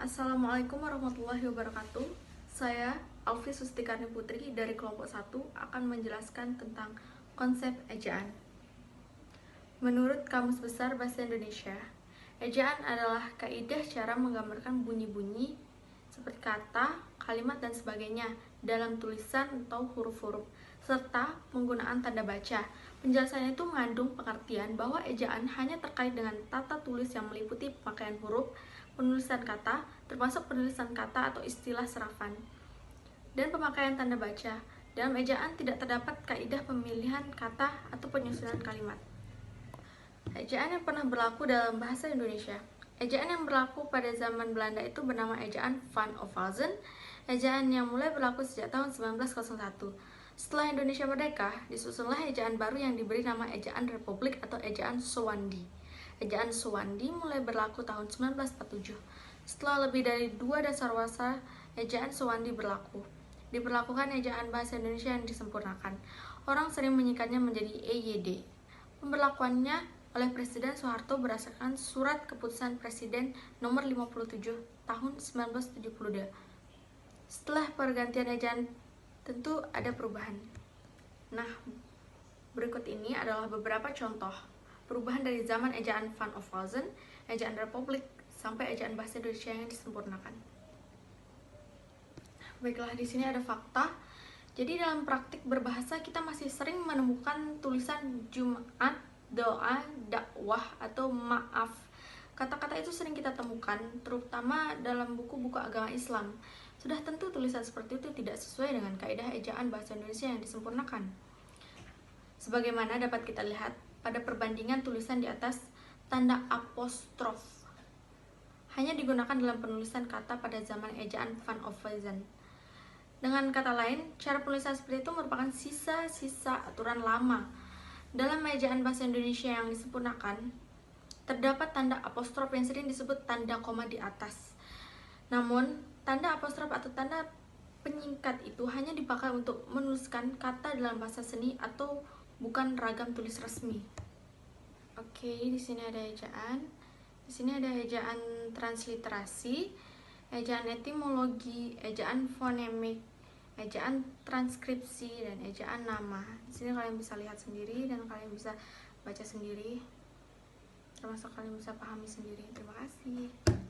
Assalamualaikum warahmatullahi wabarakatuh. Saya Alfi Sustikarni Putri dari kelompok 1 akan menjelaskan tentang konsep ejaan. Menurut Kamus Besar Bahasa Indonesia, ejaan adalah kaidah cara menggambarkan bunyi-bunyi seperti kata, kalimat, dan sebagainya dalam tulisan atau huruf-huruf, serta penggunaan tanda baca. Penjelasannya itu mengandung pengertian bahwa ejaan hanya terkait dengan tata tulis yang meliputi pemakaian huruf, penulisan kata, termasuk penulisan kata atau istilah serafan, dan pemakaian tanda baca. Dalam ejaan tidak terdapat kaidah pemilihan kata atau penyusunan kalimat. Ejaan yang pernah berlaku dalam bahasa Indonesia. Ejaan yang berlaku pada zaman Belanda itu bernama ejaan Van Ophuizen. Ejaan yang mulai berlaku sejak tahun 1901. Setelah Indonesia merdeka, disusunlah ejaan baru yang diberi nama ejaan Republik atau ejaan Sowandi. Ejaan Sowandi mulai berlaku tahun 1947. Setelah lebih dari 2 dasawarsa, ejaan Sowandi berlaku. Diberlakukan ejaan bahasa Indonesia yang disempurnakan. Orang sering menyingkatnya menjadi EYD. Pemberlakuannya oleh Presiden Soeharto berdasarkan Surat Keputusan Presiden Nomor 57 Tahun 1972. Setelah pergantian ejaan, tentu ada perubahan. Nah, berikut ini adalah beberapa contoh perubahan dari zaman ejaan Van Ophuizen, ejaan Republik, sampai ejaan bahasa Indonesia yang disempurnakan. Baiklah, di sini ada fakta. Jadi dalam praktik berbahasa kita masih sering menemukan tulisan Jumat, doa, dakwah, atau maaf. Kata-kata itu sering kita temukan, terutama dalam buku-buku agama Islam. Sudah tentu tulisan seperti itu tidak sesuai dengan kaidah ejaan bahasa Indonesia yang disempurnakan. Sebagaimana dapat kita lihat pada perbandingan tulisan di atas, tanda apostrof hanya digunakan dalam penulisan kata pada zaman ejaan Van Ophuizen. Dengan kata lain, cara penulisan seperti itu merupakan sisa-sisa aturan lama. Dalam ejaan bahasa Indonesia yang disempurnakan, terdapat tanda apostrof yang sering disebut tanda koma di atas. Namun, tanda apostrof atau tanda penyingkat itu hanya dipakai untuk menuliskan kata dalam bahasa seni atau bukan ragam tulis resmi. Oke, di sini ada ejaan. Di sini ada ejaan transliterasi, ejaan etimologi, ejaan fonemik, ejaan transkripsi, dan ejaan nama. Di sini kalian bisa lihat sendiri dan kalian bisa baca sendiri, termasuk kalian bisa pahami sendiri. Terima kasih.